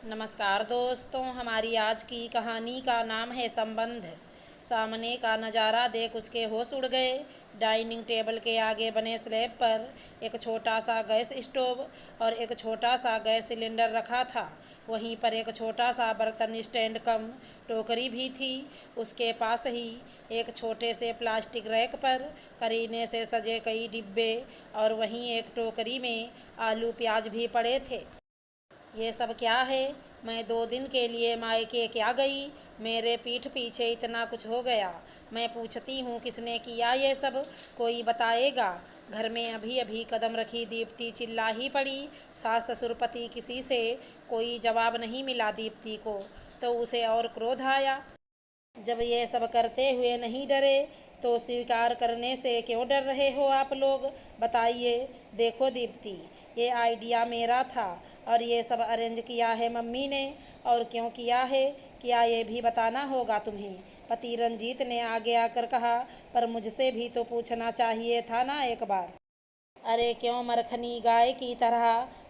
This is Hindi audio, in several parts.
नमस्कार दोस्तों, हमारी आज की कहानी का नाम है संबंध। सामने का नज़ारा देख उसके होश उड़ गए। डाइनिंग टेबल के आगे बने स्लैब पर एक छोटा सा गैस स्टोव और एक छोटा सा गैस सिलेंडर रखा था। वहीं पर एक छोटा सा बर्तन स्टैंड कम टोकरी भी थी। उसके पास ही एक छोटे से प्लास्टिक रैक पर करीने से सजे कई डिब्बे और वहीं एक टोकरी में आलू प्याज भी पड़े थे। ये सब क्या है? मैं 2 दिन के लिए मायके क्या गई, मेरे पीठ पीछे इतना कुछ हो गया। मैं पूछती हूँ किसने किया ये सब, कोई बताएगा? घर में अभी अभी कदम रखी दीप्ति चिल्ला ही पड़ी। सास ससुर पति किसी से कोई जवाब नहीं मिला दीप्ति को, तो उसे और क्रोध आया। जब ये सब करते हुए नहीं डरे तो स्वीकार करने से क्यों डर रहे हो आप लोग, बताइए। देखो दीप्ति, ये आइडिया मेरा था और ये सब अरेंज किया है मम्मी ने। और क्यों किया है, क्या ये भी बताना होगा तुम्हें? पति रंजीत ने आगे आकर कहा। पर मुझसे भी तो पूछना चाहिए था ना एक बार। अरे क्यों मरखनी गाय की तरह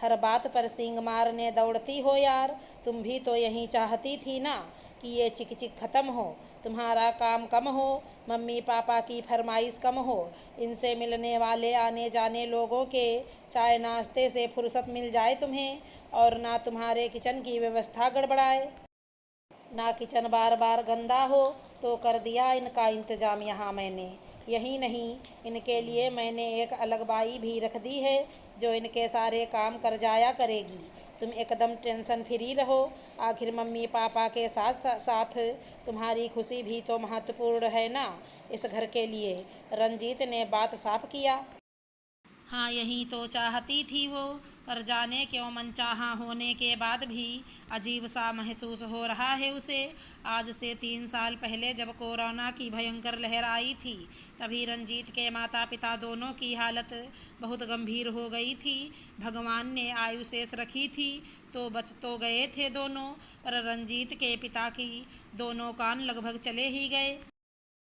हर बात पर सींग मारने दौड़ती हो यार? तुम भी तो यही चाहती थी ना कि ये चिक चिक ख़त्म हो, तुम्हारा काम कम हो, मम्मी पापा की फरमाइश कम हो, इनसे मिलने वाले आने जाने लोगों के चाय नाश्ते से फुर्सत मिल जाए तुम्हें, और ना तुम्हारे किचन की व्यवस्था गड़बड़ाए। ना किचन बार बार गंदा हो, तो कर दिया इनका इंतज़ाम यहाँ मैंने। यही नहीं, इनके लिए मैंने एक अलग बाई भी रख दी है जो इनके सारे काम कर जाया करेगी। तुम एकदम टेंशन फ्री रहो। आखिर मम्मी पापा के साथ साथ तुम्हारी खुशी भी तो महत्वपूर्ण है ना इस घर के लिए। रंजीत ने बात साफ किया। हाँ, यही तो चाहती थी वो, पर जाने क्यों मनचाहा होने के बाद भी अजीब सा महसूस हो रहा है उसे। आज से 3 साल पहले जब कोरोना की भयंकर लहर आई थी, तभी रंजीत के माता पिता दोनों की हालत बहुत गंभीर हो गई थी। भगवान ने आयु शेष रखी थी तो बच तो गए थे दोनों, पर रंजीत के पिता की दोनों कान लगभग चले ही गए।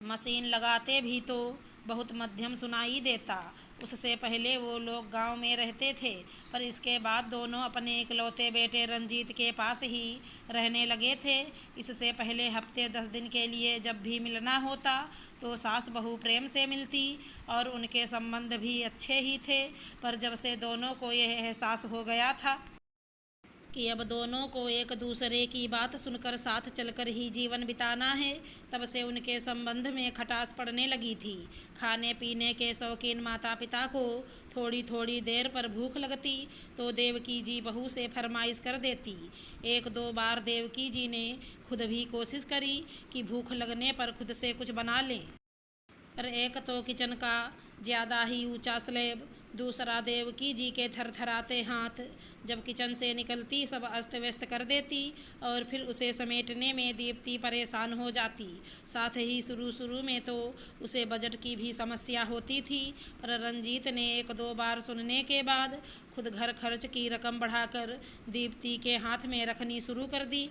मशीन लगाते भी तो बहुत मध्यम सुनाई देता। उससे पहले वो लोग गांव में रहते थे, पर इसके बाद दोनों अपने इकलौते बेटे रंजीत के पास ही रहने लगे थे। इससे पहले हफ्ते 10 दिन के लिए जब भी मिलना होता तो सास बहू प्रेम से मिलती और उनके संबंध भी अच्छे ही थे। पर जब से दोनों को यह एहसास हो गया था कि अब दोनों को एक दूसरे की बात सुनकर साथ चलकर ही जीवन बिताना है, तब से उनके संबंध में खटास पड़ने लगी थी। खाने पीने के शौकीन माता पिता को थोड़ी थोड़ी देर पर भूख लगती तो देवकी जी बहू से फरमाइश कर देती। 1-2 बार देवकी जी ने खुद भी कोशिश करी कि भूख लगने पर खुद से कुछ बना लें, पर एक तो किचन का ज़्यादा ही ऊंचा स्लैब, दूसरा देवकी जी के थरथराते हाथ जब किचन से निकलती सब अस्त व्यस्त कर देती, और फिर उसे समेटने में दीप्ति परेशान हो जाती। साथ ही शुरू शुरू में तो उसे बजट की भी समस्या होती थी, पर रंजीत ने 1-2 बार सुनने के बाद खुद घर खर्च की रकम बढ़ाकर दीप्ति के हाथ में रखनी शुरू कर दी।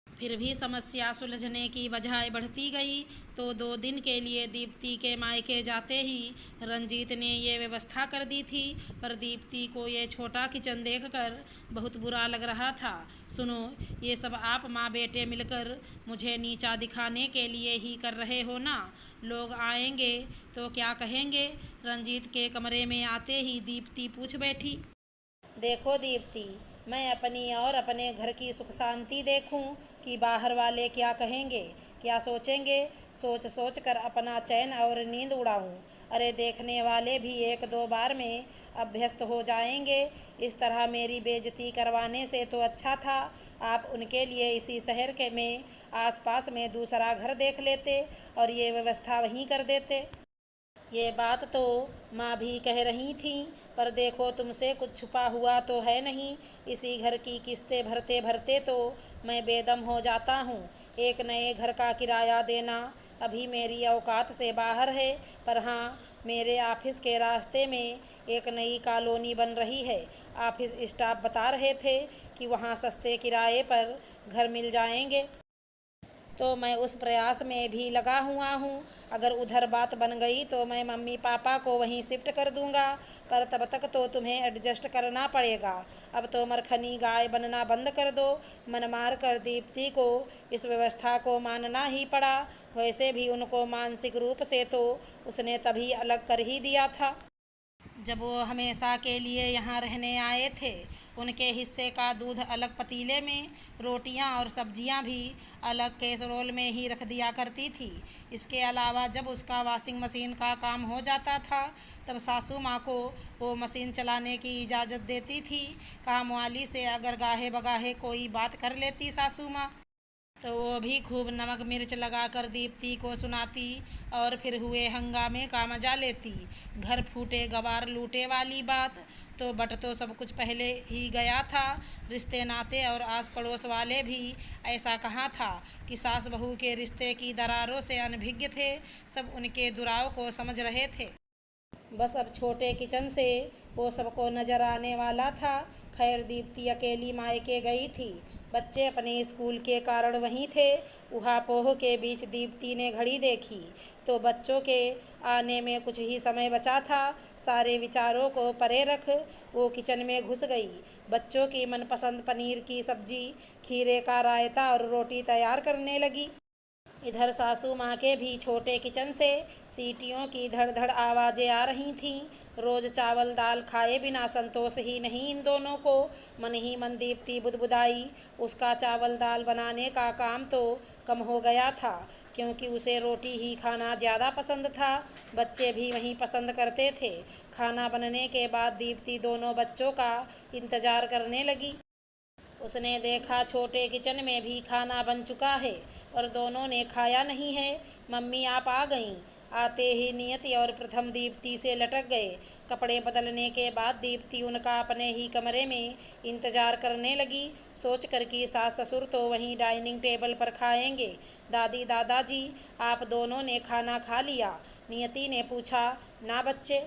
फिर भी समस्या सुलझने की बजाय बढ़ती गई, तो 2 दिन के लिए दीप्ति के मायके जाते ही रंजीत ने ये व्यवस्था कर दी थी। पर दीप्ति को ये छोटा किचन देखकर बहुत बुरा लग रहा था। सुनो, ये सब आप माँ बेटे मिलकर मुझे नीचा दिखाने के लिए ही कर रहे हो ना? लोग आएंगे तो क्या कहेंगे? रंजीत के कमरे में आते ही दीप्ति पूछ बैठी। देखो दीप्ति, मैं अपनी और अपने घर की सुख शांति देखूं कि बाहर वाले क्या कहेंगे, क्या सोचेंगे? सोच सोच कर अपना चैन और नींद उड़ाऊं। अरे देखने वाले भी 1-2 बार में अभ्यस्त हो जाएंगे। इस तरह मेरी बेइज्जती करवाने से तो अच्छा था आप उनके लिए इसी शहर के में आसपास में दूसरा घर देख लेते और ये व्यवस्था वहीं कर देते। ये बात तो माँ भी कह रही थी, पर देखो तुमसे कुछ छुपा हुआ तो है नहीं। इसी घर की किस्तें भरते भरते तो मैं बेदम हो जाता हूँ। एक नए घर का किराया देना अभी मेरी औकात से बाहर है, पर हाँ, मेरे ऑफिस के रास्ते में एक नई कॉलोनी बन रही है। ऑफिस स्टाफ बता रहे थे कि वहाँ सस्ते किराए पर घर मिल जाएंगे। तो मैं उस प्रयास में भी लगा हुआ हूँ। अगर उधर बात बन गई तो मैं मम्मी पापा को वहीं शिफ्ट कर दूँगा, पर तब तक तो तुम्हें एडजस्ट करना पड़ेगा। अब तो मरखनी गाय बनना बंद कर दो। मन मार कर दीप्ति को इस व्यवस्था को मानना ही पड़ा। वैसे भी उनको मानसिक रूप से तो उसने तभी अलग कर ही दिया था जब वो हमेशा के लिए यहाँ रहने आए थे। उनके हिस्से का दूध अलग पतीले में, रोटियाँ और सब्जियाँ भी अलग कैसरोल में ही रख दिया करती थी। इसके अलावा जब उसका वॉशिंग मशीन का काम हो जाता था तब सासू माँ को वो मशीन चलाने की इजाज़त देती थी। काम वाली से अगर गाहे बगाहे कोई बात कर लेती सासू माँ तो वो भी खूब नमक मिर्च लगाकर दीप्ति को सुनाती और फिर हुए हंगामे का मजा लेती। घर फूटे गवार लूटे वाली बात तो बट तो सब कुछ पहले ही गया था। रिश्ते नाते और आस पड़ोस वाले भी ऐसा कहा था कि सास बहू के रिश्ते की दरारों से अनभिज्ञ थे। सब उनके दुराव को समझ रहे थे। बस अब छोटे किचन से वो सबको नज़र आने वाला था। खैर दीप्ति अकेली मायके गई थी। बच्चे अपने स्कूल के कारण वहीं थे। उहापोह के बीच दीप्ति ने घड़ी देखी तो बच्चों के आने में कुछ ही समय बचा था। सारे विचारों को परे रख वो किचन में घुस गई। बच्चों की मनपसंद पनीर की सब्जी, खीरे का रायता और रोटी तैयार करने लगी। इधर सासू माँ के भी छोटे किचन से सीटियों की धड़ धड़ आवाज़ें आ रही थीं। रोज़ चावल दाल खाए बिना संतोष ही नहीं इन दोनों को। मन ही मन दीप्ति बुदबुदाई। उसका चावल दाल बनाने का काम तो कम हो गया था क्योंकि उसे रोटी ही खाना ज़्यादा पसंद था। बच्चे भी वही पसंद करते थे। खाना बनने के बाद दीप्ति दोनों बच्चों का इंतज़ार करने लगी। उसने देखा छोटे किचन में भी खाना बन चुका है पर दोनों ने खाया नहीं है। मम्मी आप आ गईं। आते ही नियति और प्रथम दीप्ति से लटक गए। कपड़े बदलने के बाद दीप्ति उनका अपने ही कमरे में इंतज़ार करने लगी, सोच कर कि सास ससुर तो वहीं डाइनिंग टेबल पर खाएंगे। दादी दादाजी आप दोनों ने खाना खा लिया? नियति ने पूछा। ना बच्चे,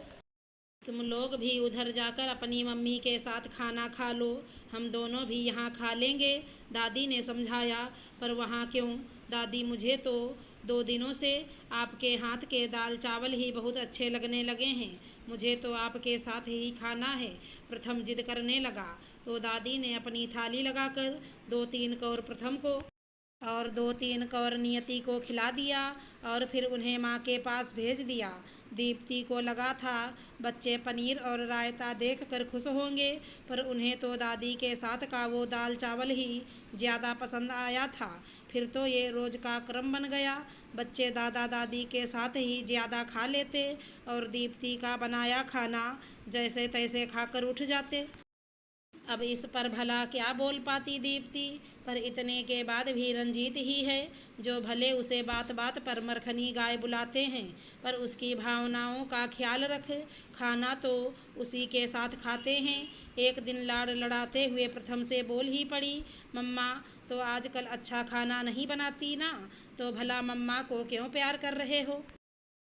तुम लोग भी उधर जाकर अपनी मम्मी के साथ खाना खा लो, हम दोनों भी यहाँ खा लेंगे, दादी ने समझाया। पर वहाँ क्यों दादी, मुझे तो 2 दिनों से आपके हाथ के दाल चावल ही बहुत अच्छे लगने लगे हैं। मुझे तो आपके साथ ही खाना है, प्रथम जिद करने लगा। तो दादी ने अपनी थाली लगाकर 2-3 कौर प्रथम को और 2-3 कौर नियति को खिला दिया और फिर उन्हें माँ के पास भेज दिया। दीप्ति को लगा था बच्चे पनीर और रायता देखकर खुश होंगे, पर उन्हें तो दादी के साथ का वो दाल चावल ही ज़्यादा पसंद आया था। फिर तो ये रोज़ का क्रम बन गया। बच्चे दादा दादी के साथ ही ज़्यादा खा लेते और दीप्ति का बनाया खाना जैसे तैसे खाकर उठ जाते। अब इस पर भला क्या बोल पाती दीप्ति, पर इतने के बाद भी रंजीत ही है जो भले उसे बात बात पर मरखनी गाय बुलाते हैं, पर उसकी भावनाओं का ख्याल रख। खाना तो उसी के साथ खाते हैं। एक दिन लाड़ लड़ाते हुए प्रथम से बोल ही पड़ी, मम्मा तो आजकल अच्छा खाना नहीं बनाती ना, तो भला मम्मा को क्यों प्यार कर रहे हो?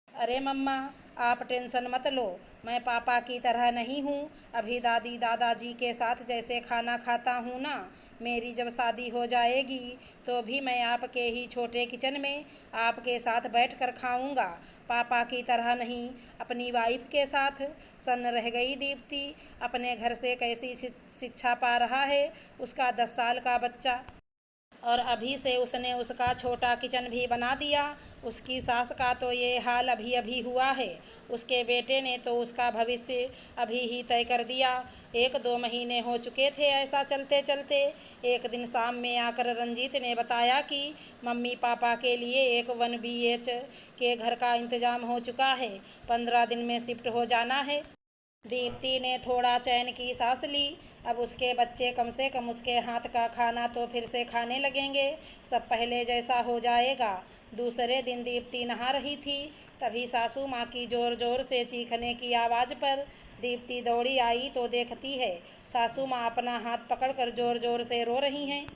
अरे मम्मा आप टेंशन मत लो, मैं पापा की तरह नहीं हूँ। अभी दादी दादाजी के साथ जैसे खाना खाता हूँ ना, मेरी जब शादी हो जाएगी तो भी मैं आपके ही छोटे किचन में आपके साथ बैठ कर खाऊँगा, पापा की तरह नहीं, अपनी वाइफ के साथ। सन्न रह गई दीप्ति। अपने घर से कैसी शिक्षा पा रहा है उसका 10 साल का बच्चा, और अभी से उसने उसका छोटा किचन भी बना दिया। उसकी सास का तो ये हाल अभी अभी हुआ है। उसके बेटे ने तो उसका भविष्य अभी ही तय कर दिया। 1-2 महीने हो चुके थे ऐसा चलते चलते। एक दिन शाम में आकर रंजीत ने बताया कि मम्मी पापा के लिए एक 1 BH के घर का इंतज़ाम हो चुका है, 15 दिन में शिफ्ट हो जाना है। दीप्ति ने थोड़ा चैन की सांस ली। अब उसके बच्चे कम से कम उसके हाथ का खाना तो फिर से खाने लगेंगे, सब पहले जैसा हो जाएगा। दूसरे दिन दीप्ति नहा रही थी, तभी सासू माँ की ज़ोर ज़ोर से चीखने की आवाज़ पर दीप्ति दौड़ी आई तो देखती है सासू माँ अपना हाथ पकड़कर ज़ोर ज़ोर से रो रही हैं।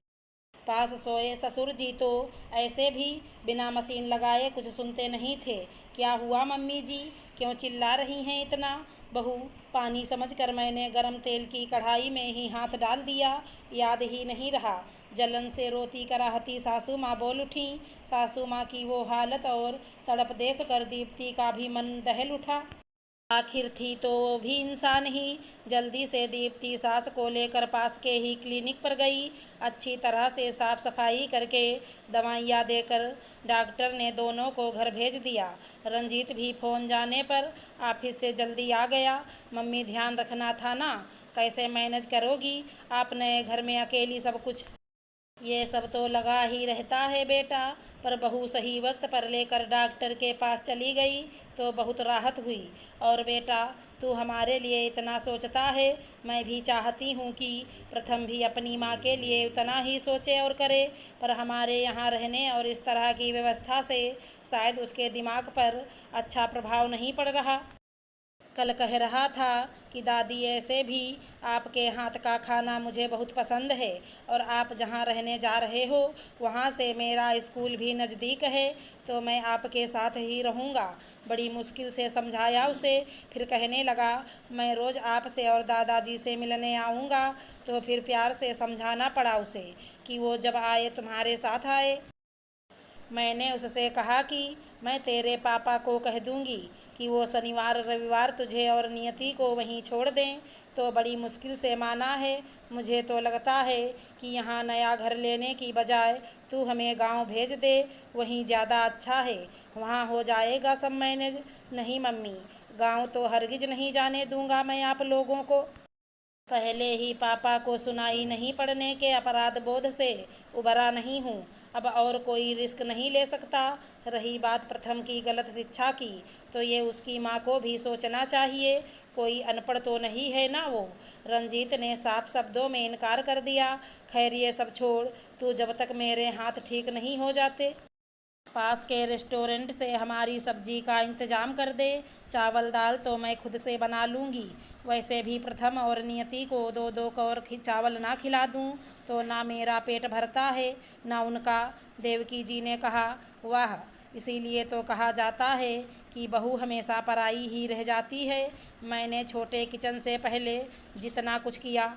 पास सोए ससुर जी तो ऐसे भी बिना मशीन लगाए कुछ सुनते नहीं थे। क्या हुआ मम्मी जी, क्यों चिल्ला रही हैं इतना? बहू, पानी समझकर मैंने गरम तेल की कढ़ाई में ही हाथ डाल दिया, याद ही नहीं रहा। जलन से रोती कराहती सासू माँ बोल उठीं। सासू माँ की वो हालत और तड़प देख कर दीप्ति का भी मन दहल उठा। आखिर थी तो वो भी इंसान ही। जल्दी से दीप्ति सास को लेकर पास के ही क्लिनिक पर गई। अच्छी तरह से साफ सफाई करके दवाइयाँ देकर डॉक्टर ने दोनों को घर भेज दिया। रंजीत भी फ़ोन जाने पर ऑफिस से जल्दी आ गया। मम्मी, ध्यान रखना था ना, कैसे मैनेज करोगी आप नए घर में अकेली सब कुछ? ये सब तो लगा ही रहता है बेटा, पर बहू सही वक्त पर लेकर डॉक्टर के पास चली गई तो बहुत राहत हुई। और बेटा, तू हमारे लिए इतना सोचता है, मैं भी चाहती हूँ कि प्रथम भी अपनी माँ के लिए उतना ही सोचे और करे, पर हमारे यहाँ रहने और इस तरह की व्यवस्था से शायद उसके दिमाग पर अच्छा प्रभाव नहीं पड़ रहा। कल कह रहा था कि दादी, ऐसे भी आपके हाथ का खाना मुझे बहुत पसंद है, और आप जहाँ रहने जा रहे हो वहाँ से मेरा स्कूल भी नज़दीक है, तो मैं आपके साथ ही रहूँगा। बड़ी मुश्किल से समझाया उसे, फिर कहने लगा, मैं रोज़ आपसे और दादाजी से मिलने आऊँगा। तो फिर प्यार से समझाना पड़ा उसे कि वो जब आए तुम्हारे साथ आए। मैंने उससे कहा कि मैं तेरे पापा को कह दूंगी कि वो शनिवार रविवार तुझे और नियति को वहीं छोड़ दें, तो बड़ी मुश्किल से माना है। मुझे तो लगता है कि यहाँ नया घर लेने की बजाय तू हमें गांव भेज दे, वहीं ज़्यादा अच्छा है, वहाँ हो जाएगा सब मैनेज। नहीं मम्मी, गांव तो हरगिज नहीं जाने दूंगा मैं आप लोगों को। पहले ही पापा को सुनाई नहीं पड़ने के अपराध बोध से उबरा नहीं हूँ, अब और कोई रिस्क नहीं ले सकता। रही बात प्रथम की गलत शिक्षा की, तो ये उसकी माँ को भी सोचना चाहिए, कोई अनपढ़ तो नहीं है ना वो। रंजीत ने साफ शब्दों में इनकार कर दिया। खैर ये सब छोड़, तू जब तक मेरे हाथ ठीक नहीं हो जाते पास के रेस्टोरेंट से हमारी सब्जी का इंतज़ाम कर दे। चावल दाल तो मैं खुद से बना लूँगी। वैसे भी प्रथम और नियति को दो दो कौर चावल ना खिला दूँ तो ना मेरा पेट भरता है ना उनका। देवकी जी ने कहा, वाह, इसीलिए तो कहा जाता है कि बहू हमेशा पराई ही रह जाती है। मैंने छोटे किचन से पहले जितना कुछ किया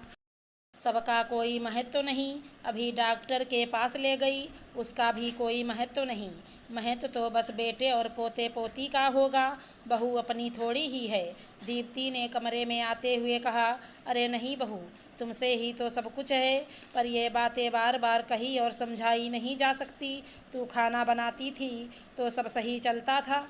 सबका कोई महत्व नहीं। अभी डॉक्टर के पास ले गई, उसका भी कोई महत्व नहीं। महत्व तो बस बेटे और पोते पोती का होगा, बहू अपनी थोड़ी ही है। दीप्ति ने कमरे में आते हुए कहा, अरे नहीं बहू, तुमसे ही तो सब कुछ है, पर ये बातें बार बार कही और समझाई नहीं जा सकती। तू खाना बनाती थी तो सब सही चलता था।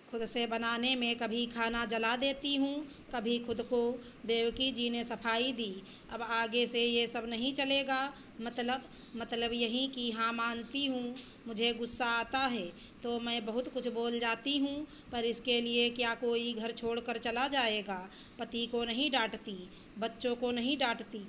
खुद से बनाने में कभी खाना जला देती हूँ, कभी खुद को। देवकी जी ने सफाई दी। अब आगे से ये सब नहीं चलेगा। मतलब यही कि हाँ, मानती हूँ मुझे गुस्सा आता है तो मैं बहुत कुछ बोल जाती हूँ, पर इसके लिए क्या कोई घर छोड़कर चला जाएगा? पति को नहीं डांटती, बच्चों को नहीं डांटती,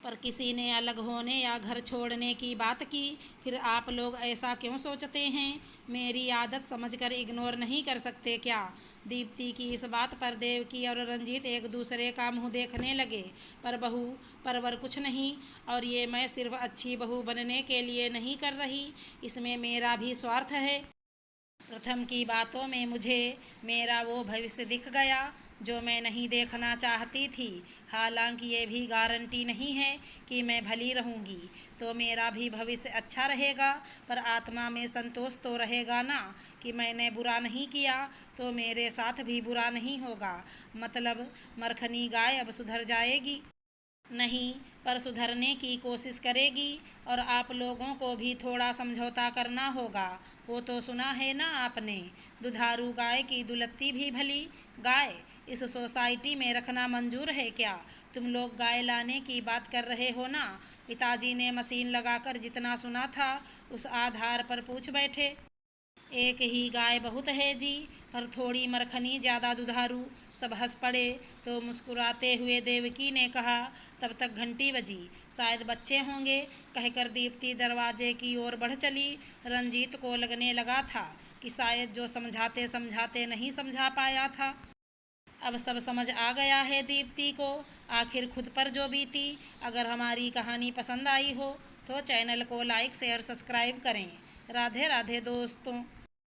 पर किसी ने अलग होने या घर छोड़ने की बात की, फिर आप लोग ऐसा क्यों सोचते हैं? मेरी आदत समझकर इग्नोर नहीं कर सकते क्या? दीप्ति की इस बात पर देवकी और रंजीत एक दूसरे का मुंह देखने लगे। पर बहू, परवर कुछ नहीं, और ये मैं सिर्फ अच्छी बहू बनने के लिए नहीं कर रही, इसमें मेरा भी स्वार्थ है। प्रथम की बातों में मुझे मेरा वो भविष्य दिख गया जो मैं नहीं देखना चाहती थी। हालांकि ये भी गारंटी नहीं है कि मैं भली रहूँगी तो मेरा भी भविष्य अच्छा रहेगा, पर आत्मा में संतोष तो रहेगा ना कि मैंने बुरा नहीं किया तो मेरे साथ भी बुरा नहीं होगा। मतलब मरखनी गाय अब सुधर जाएगी नहीं, पर सुधरने की कोशिश करेगी, और आप लोगों को भी थोड़ा समझौता करना होगा। वो तो सुना है ना आपने, दुधारू गाय की दुलत्ती भी भली। गाय इस सोसाइटी में रखना मंजूर है क्या? तुम लोग गाय लाने की बात कर रहे हो ना? पिताजी ने मशीन लगाकर जितना सुना था उस आधार पर पूछ बैठे। एक ही गाय बहुत है जी, पर थोड़ी मरखनी ज़्यादा दुधारू। सब हंस पड़े तो मुस्कुराते हुए देवकी ने कहा, तब तक घंटी बजी, शायद बच्चे होंगे, कहकर दीप्ति दरवाजे की ओर बढ़ चली। रंजीत को लगने लगा था कि शायद जो समझाते समझाते नहीं समझा पाया था, अब सब समझ आ गया है दीप्ति को, आखिर खुद पर जो बीती। अगर हमारी कहानी पसंद आई हो तो चैनल को लाइक शेयर सब्सक्राइब करें। राधे राधे दोस्तों।